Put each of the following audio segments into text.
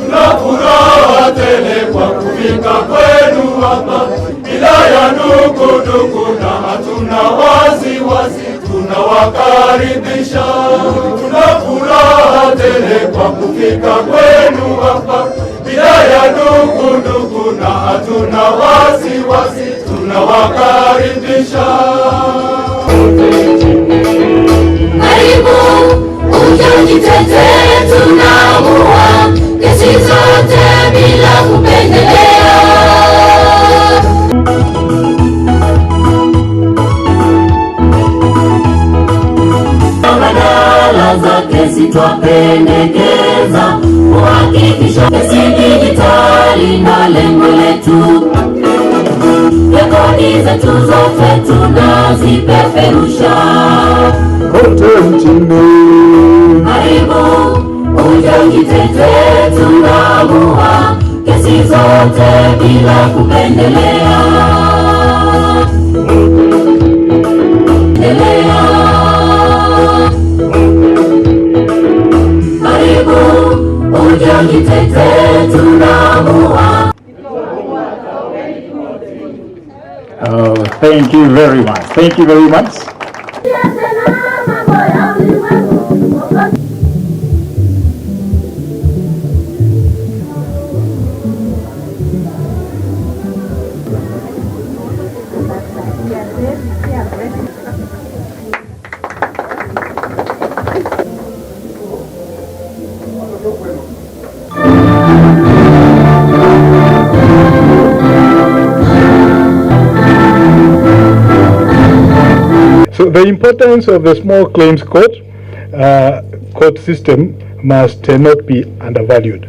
Tuna furaha tele kwa kufika kwenu hapa, bila ya ndugu na hatuna wasiwasi, tunawakaribisha. Tuna furaha tele kwa kufika kwenu hapa, bila ya ndugu na hatuna wasiwasi, tunawakaribisha. Karibu ujitete, tunaamua kesi zote bila kupendelea. Badala za kesi twapendekeza kuhakikisha kesi dijitali na lengo letu. Rekodi zetu zote tunazipeperusha kote nchini. Karibu ujitete, tunaamua kesi zote bila kupendelea. Karibu ujitete, tunaamua. Oh, thank you very much. Thank you very much. So the importance of the small claims court system must not be undervalued.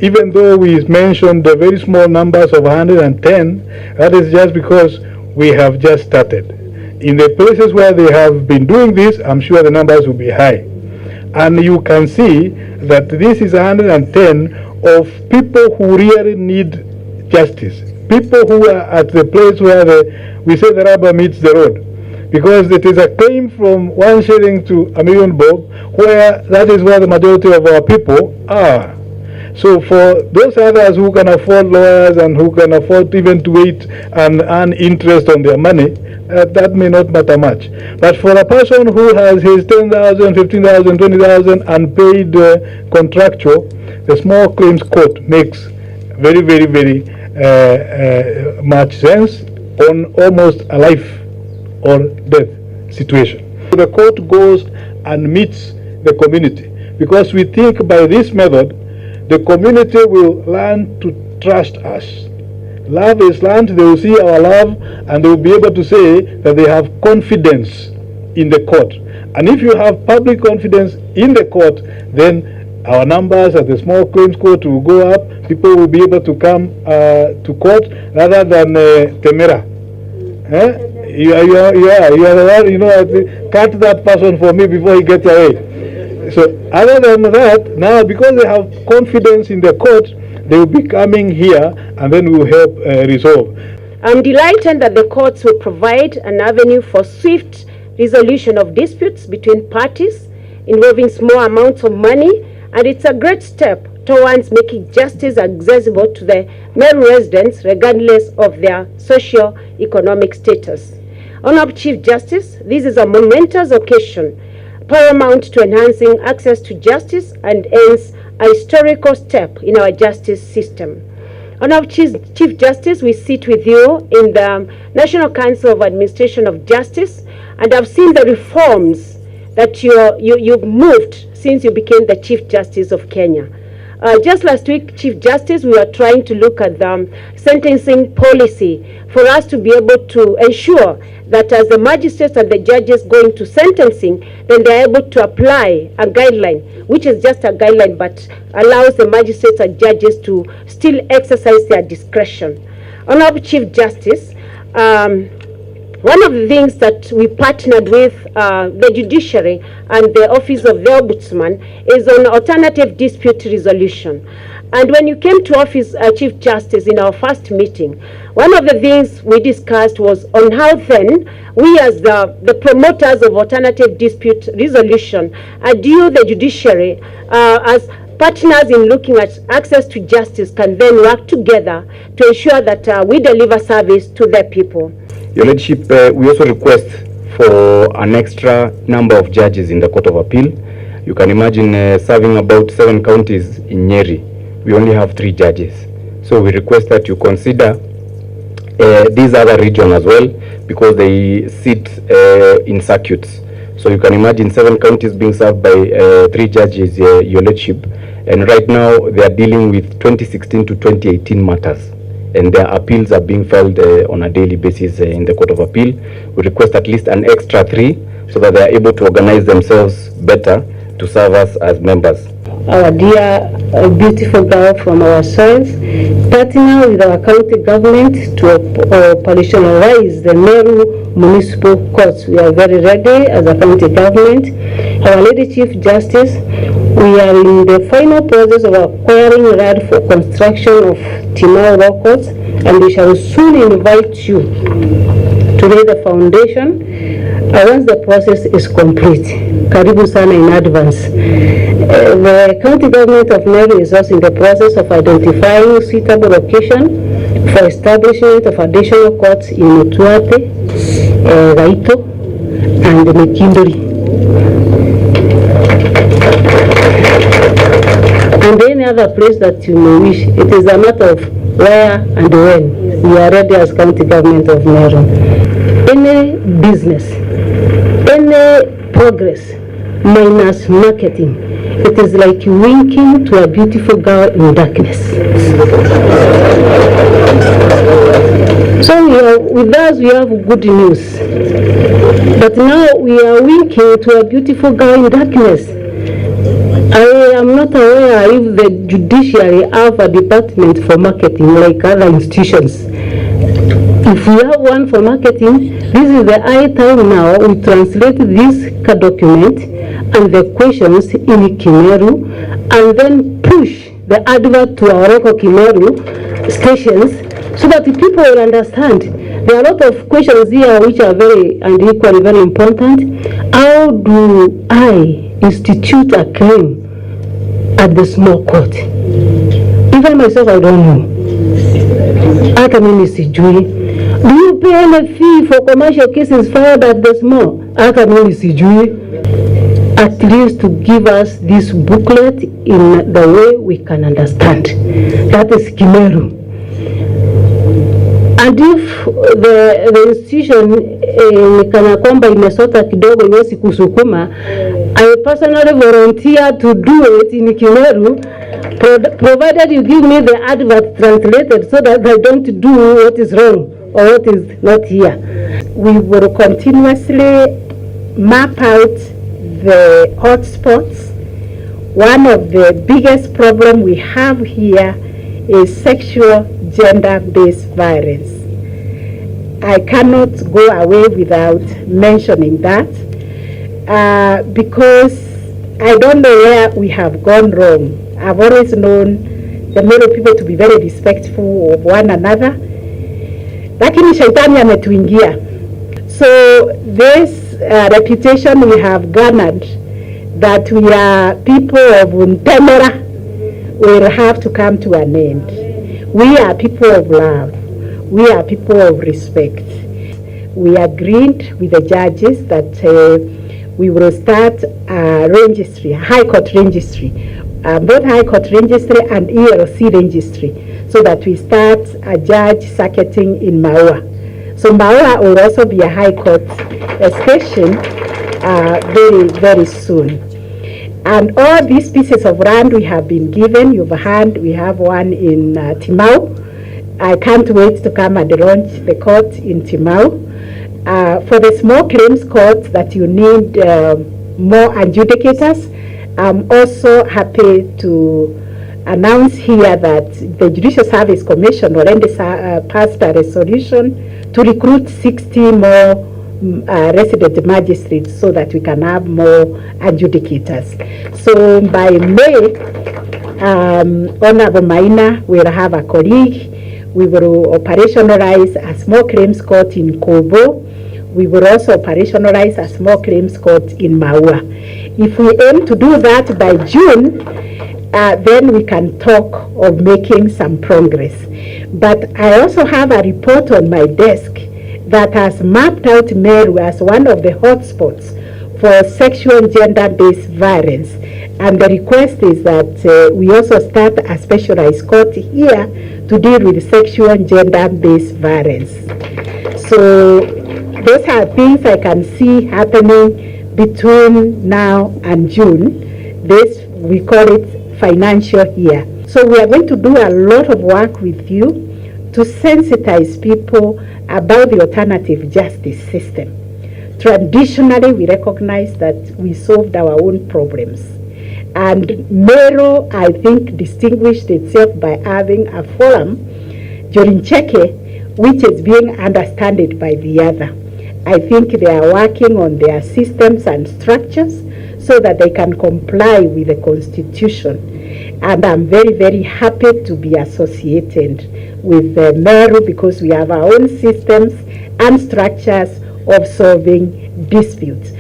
Even though we mentioned the very small numbers of 110, that is just because we have just started. In the places where they have been doing this, I'm sure the numbers will be high. And you can see that this is 110 of people who really need justice. People who are at the place where we say the rubber meets the road. Because it is a claim from 1 shilling to a million bob, where that is where the majority of our people are. So for those others who can afford lawyers and who can afford even to wait and earn interest on their money, that may not matter much. But for a person who has his 10,000, 15,000, 20,000 unpaid contractual, the small claims court makes very, very, very much sense on almost a life or death situation. The court goes and meets the community, because we think by this method the community will learn to trust us. Love is learned, they will see our love, and they will be able to say that they have confidence in the court. And if you have public confidence in the court, then our numbers at the small claims court will go up. People will be able to come to court rather than temera. You are the one, you know, cut that person for me before he gets away. So other than that, now because they have confidence in the court, they will be coming here and then we will help resolve. I'm delighted that the courts will provide an avenue for swift resolution of disputes between parties involving small amounts of money, and it's a great step towards making justice accessible to the male residents regardless of their socio-economic status. Honorable Chief Justice, this is a momentous occasion paramount to enhancing access to justice and hence a historical step in our justice system. Honorable Chief Justice, we sit with you in the National Council of Administration of Justice, and I've seen the reforms that you've moved since you became the Chief Justice of Kenya. Just last week, Chief Justice, we were trying to look at the sentencing policy for us to be able to ensure that as the magistrates and the judges go into sentencing, then they're able to apply a guideline, which is just a guideline but allows the magistrates and judges to still exercise their discretion. Honorable Chief Justice, one of the things that we partnered with the Judiciary and the Office of the Ombudsman is on alternative dispute resolution. And when you came to office, Chief Justice, in our first meeting, one of the things we discussed was on how then we as the promoters of alternative dispute resolution adhere the judiciary as partners in looking at access to justice can then work together to ensure that we deliver service to the people. Your Lordship, we also request for an extra number of judges in the Court of Appeal. You can imagine serving about 7 counties in Nyeri. We only have 3 judges. So we request that you consider these other regions as well, because they sit in circuits. So you can imagine 7 counties being served by 3 judges, Your Lordship. And right now they are dealing with 2016 to 2018 matters. And their appeals are being filed on a daily basis in the Court of Appeal. We request at least an extra 3 so that they are able to organize themselves better to serve us as members. Our dear beautiful girl from our soils, partner with our county government to operationalize the Meru municipal courts. We are very ready as a county government. Our Lady Chief Justice, we are in the final process of acquiring land for construction of Timau Law Courts, and we shall soon invite you to lay the foundation once the process is complete. Karibu sana in advance. The county government of Meru is also in the process of identifying suitable location for establishment of additional courts in Mutuate, Raito, and Mekindori. And any other place that you may wish. It is a matter of where and when. We are ready as county government of Meru. Any business, any progress minus marketing, it is like winking to a beautiful girl in darkness. So with us we have good news, but now we are winking to a beautiful girl in darkness. I am not aware if the judiciary have a department for marketing like other institutions. If we have one for marketing, this is the high time now we translate this document and the questions in Kimeru and then push the advert to our local Kimeru stations so that the people will understand. There are a lot of questions here which are very and equally very important. How do I institute a claim at the small court? Even myself, I don't know. Hata mimi sijui. Do you pay any fee for commercial cases filed at the small? Hata mimi sijui. At least to give us this booklet in the way we can understand. That is Kimeru. And if the institution kana kwamba imesota kidogo iwezi kusukuma, I personally volunteer to do it in Kimeru, provided you give me the advert translated so that I don't do what is wrong or what is not here. We will continuously map out the hotspots. One of the biggest problems we have here is sexual gender-based violence. I cannot go away without mentioning that because I don't know where we have gone wrong. I've always known the Meru people to be very respectful of one another. Lakini shaitani ametuingia. So this reputation we have garnered that we are people of Mutembei will have to come to an end. We are people of love. We are people of respect. We agreed with the judges that we will start a registry, a high court registry, both high court registry and ELC registry, so that we start a judge circuiting in Maua. So Maua will also be a high court station very, very soon. And all these pieces of land we have been given, you've heard, we have one in Timau. I can't wait to come and launch the court in Timau. For the small claims court that you need more adjudicators, I'm also happy to announce here that the Judicial Service Commission already passed a resolution to recruit 60 more resident magistrates so that we can have more adjudicators. So by May, Honorable Maina will have a colleague. We will operationalize a small claims court in Kobo. We will also operationalize a small claims court in Maua. If we aim to do that by June, then we can talk of making some progress. But I also have a report on my desk that has mapped out Meru as one of the hotspots for sexual and gender-based violence. And the request is that we also start a specialized court here to deal with sexual and gender-based violence. So those are things I can see happening between now and June. This, we call it financial year. So we are going to do a lot of work with you to sensitize people about the alternative justice system. Traditionally, we recognize that we solved our own problems. And Meru, I think, distinguished itself by having a forum during Cheke, which is being understood by the other. I think they are working on their systems and structures so that they can comply with the Constitution. And I'm very, very happy to be associated with Meru because we have our own systems and structures of solving disputes.